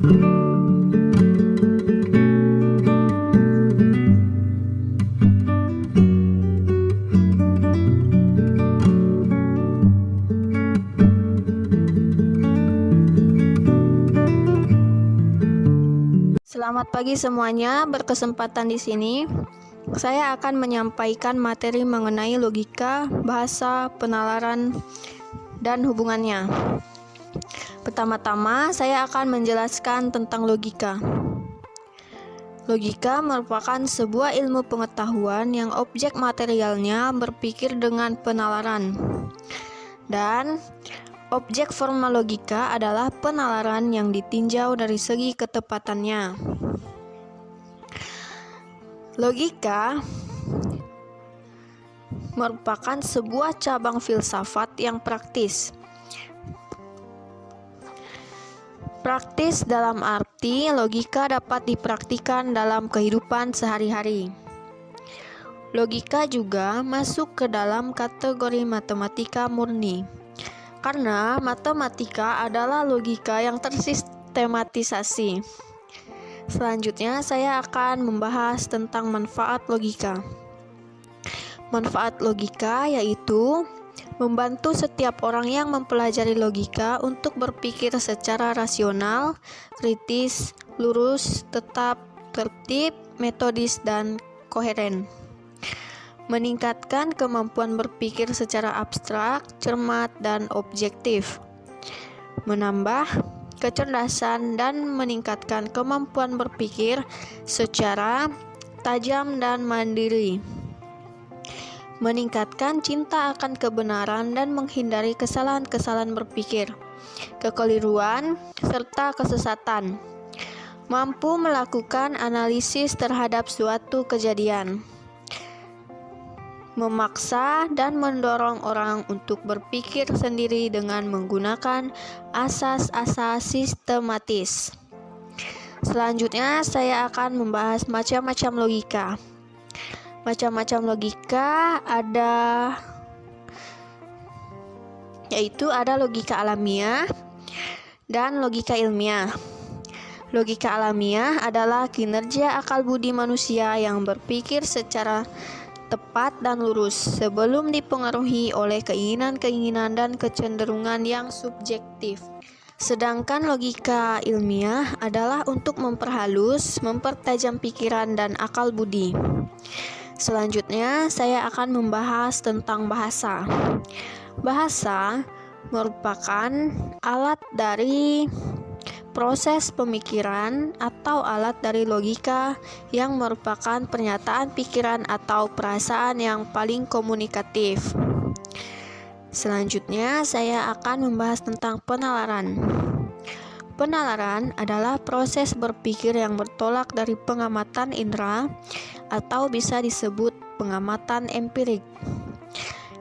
Selamat pagi semuanya. Berkesempatan di sini saya akan menyampaikan materi mengenai logika, bahasa, penalaran, dan hubungannya. Pertama-tama, saya akan menjelaskan tentang logika. Logika merupakan sebuah ilmu pengetahuan yang objek materialnya berpikir dengan penalaran. Dan objek formal logika adalah penalaran yang ditinjau dari segi ketepatannya. Logika merupakan sebuah cabang filsafat yang praktis. Praktis dalam arti logika dapat dipraktikkan dalam kehidupan sehari-hari. Logika juga masuk ke dalam kategori matematika murni, karena matematika adalah logika yang tersistematisasi. Selanjutnya, saya akan membahas tentang manfaat logika. Manfaat logika yaitu membantu setiap orang yang mempelajari logika untuk berpikir secara rasional, kritis, lurus, tetap, tertib, metodis, dan koheren. Meningkatkan kemampuan berpikir secara abstrak, cermat, dan objektif. Menambah kecerdasan dan meningkatkan kemampuan berpikir secara tajam dan mandiri. Meningkatkan cinta akan kebenaran dan menghindari kesalahan-kesalahan berpikir, kekeliruan, serta kesesatan. Mampu melakukan analisis terhadap suatu kejadian. Memaksa dan mendorong orang untuk berpikir sendiri dengan menggunakan asas-asas sistematis. Selanjutnya, saya akan membahas macam-macam logika. Macam-macam logika yaitu ada logika alamiah dan logika ilmiah. Logika alamiah adalah kinerja akal budi manusia yang berpikir secara tepat dan lurus sebelum dipengaruhi oleh keinginan-keinginan dan kecenderungan yang subjektif. Sedangkan logika ilmiah adalah untuk memperhalus, mempertajam pikiran dan akal budi. Selanjutnya, saya akan membahas tentang bahasa. Bahasa merupakan alat dari proses pemikiran atau alat dari logika yang merupakan pernyataan pikiran atau perasaan yang paling komunikatif. Selanjutnya, saya akan membahas tentang penalaran. Penalaran adalah proses berpikir yang bertolak dari pengamatan indera atau bisa disebut pengamatan empirik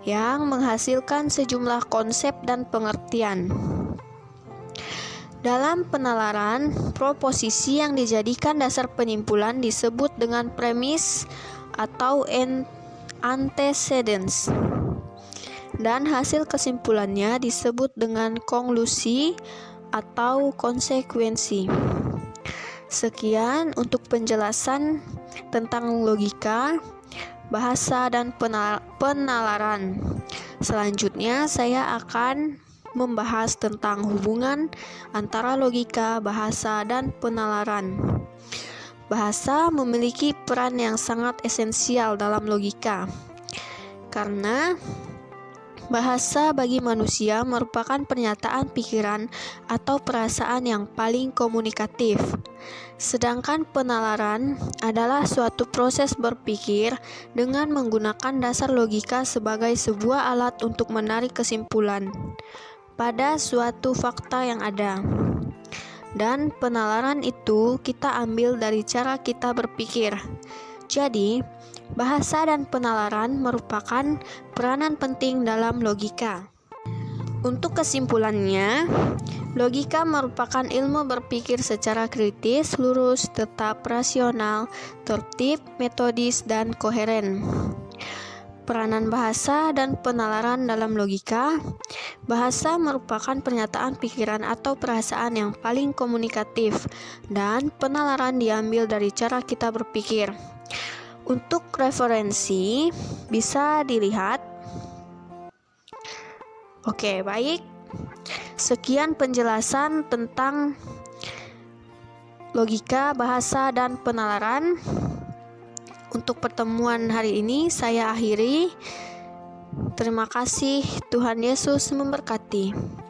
yang menghasilkan sejumlah konsep dan pengertian. Dalam penalaran, proposisi yang dijadikan dasar penyimpulan disebut dengan premis atau antecedents, dan hasil kesimpulannya disebut dengan konklusi atau konsekuensi. Sekian untuk penjelasan tentang logika, bahasa, dan penalaran. Selanjutnya, saya akan membahas tentang hubungan antara logika, bahasa, dan penalaran. Bahasa memiliki peran yang sangat esensial dalam logika, karena bahasa bagi manusia merupakan pernyataan pikiran atau perasaan yang paling komunikatif. Sedangkan penalaran adalah suatu proses berpikir dengan menggunakan dasar logika sebagai sebuah alat untuk menarik kesimpulan pada suatu fakta yang ada. Dan penalaran itu kita ambil dari cara kita berpikir. Jadi, bahasa dan penalaran merupakan peranan penting dalam logika. Untuk kesimpulannya, logika merupakan ilmu berpikir secara kritis, lurus, tetap, rasional, tertib, metodis, dan koheren. Peranan bahasa dan penalaran dalam logika. Bahasa merupakan pernyataan pikiran atau perasaan yang paling komunikatif, dan penalaran diambil dari cara kita berpikir. Untuk referensi bisa dilihat. Oke, baik. Sekian penjelasan tentang logika, bahasa, dan penalaran. Untuk pertemuan hari ini saya akhiri. Terima kasih, Tuhan Yesus memberkati.